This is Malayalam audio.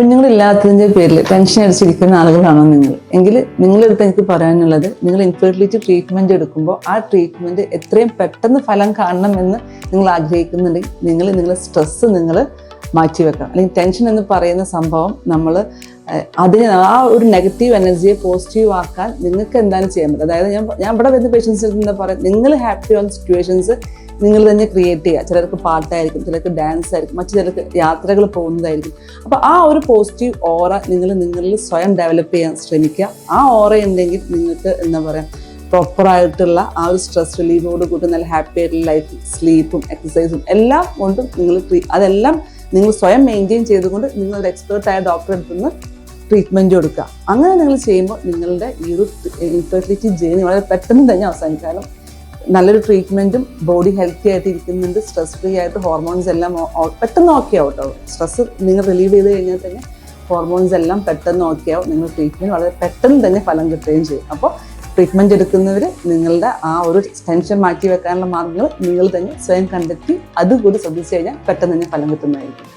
കുഞ്ഞുങ്ങളില്ലാത്തതിൻ്റെ പേരിൽ ടെൻഷൻ അടിച്ചിരിക്കുന്ന ആളുകളാണോ നിങ്ങൾ എങ്കിൽ നിങ്ങളെടുത്ത് എനിക്ക് പറയാനുള്ളത്, നിങ്ങൾ ഇൻഫെർട്ടിലിറ്റി ട്രീറ്റ്മെൻറ്റ് എടുക്കുമ്പോൾ ആ ട്രീറ്റ്മെൻറ്റ് എത്രയും പെട്ടെന്ന് ഫലം കാണണം എന്ന് നിങ്ങൾ ആഗ്രഹിക്കുന്നുണ്ടെങ്കിൽ നിങ്ങളുടെ സ്ട്രെസ്സ് നിങ്ങൾ മാറ്റിവെക്കണം. അല്ലെങ്കിൽ ടെൻഷൻ എന്ന് പറയുന്ന സംഭവം നമ്മൾ അതിന് ആ ഒരു നെഗറ്റീവ് എനർജിയെ പോസിറ്റീവ് ആക്കാൻ നിങ്ങൾക്ക് എന്താണ് ചെയ്യാൻ പറ്റും. അതായത് ഞാൻ ഇവിടെ വരുന്ന പേഷ്യൻസിൽ എന്താ പറയുക, നിങ്ങൾ ഹാപ്പി ആവുന്ന സിറ്റുവേഷൻസ് നിങ്ങൾ തന്നെ ക്രിയേറ്റ് ചെയ്യുക. ചിലർക്ക് പാട്ടായിരിക്കും, ചിലർക്ക് ഡാൻസ് ആയിരിക്കും, മറ്റു ചിലർക്ക് യാത്രകൾ പോകുന്നതായിരിക്കും. അപ്പോൾ ആ ഒരു പോസിറ്റീവ് ഓറ നിങ്ങളിൽ സ്വയം ഡെവലപ്പ് ചെയ്യാൻ ശ്രമിക്കുക. ആ ഓറ ഉണ്ടെങ്കിൽ നിങ്ങൾക്ക് എന്താ പറയുക, പ്രോപ്പറായിട്ടുള്ള ആ ഒരു സ്ട്രെസ് റിലീഫോട് കൂടി നല്ല ഹാപ്പി ആയിട്ടുള്ള ലൈഫ്, സ്ലീപ്പും എക്സസൈസും എല്ലാം കൊണ്ടും അതെല്ലാം നിങ്ങൾ സ്വയം മെയിൻറ്റെയിൻ ചെയ്തുകൊണ്ട് നിങ്ങളുടെ എക്സ്പേർട്ടായ ഡോക്ടറെ അടുത്ത് നിന്ന് ട്രീറ്റ്മെൻറ്റ് കൊടുക്കുക. അങ്ങനെ നിങ്ങൾ ചെയ്യുമ്പോൾ നിങ്ങളുടെ ഈ ഒരു ഇൻഫെർട്ടിലിറ്റി ജേർണി വളരെ പെട്ടെന്ന് തന്നെ അവസാനിക്കും. കാരണം നല്ലൊരു ട്രീറ്റ്മെൻറ്റും ബോഡി ഹെൽത്തി ആയിട്ട് ഇരിക്കുന്നുണ്ട്, സ്ട്രെസ് ഫ്രീ ആയിട്ട് ഹോർമോൺസ് എല്ലാം പെട്ടെന്ന് ഓക്കെ ആവും കേട്ടോ. സ്ട്രെസ് നിങ്ങൾ റിലീവ് ചെയ്ത് കഴിഞ്ഞാൽ തന്നെ ഹോർമോൺസ് എല്ലാം പെട്ടെന്ന് ഓക്കെ ആവും. നിങ്ങൾ ട്രീറ്റ്മെൻറ്റ് വളരെ പെട്ടെന്ന് തന്നെ ഫലം കിട്ടുകയും ചെയ്യും. അപ്പോൾ ട്രീറ്റ്മെൻറ്റ് എടുക്കുന്നവർ നിങ്ങളുടെ ആ ഒരു ടെൻഷൻ മാറ്റി വെക്കാനുള്ള മാർഗ്ഗങ്ങൾ നിങ്ങൾ തന്നെ സ്വയം കണ്ടെത്തി അതുകൂടി ശ്രദ്ധിച്ചു കഴിഞ്ഞാൽ പെട്ടെന്ന് തന്നെ ഫലം കിട്ടുന്നതായിരിക്കും.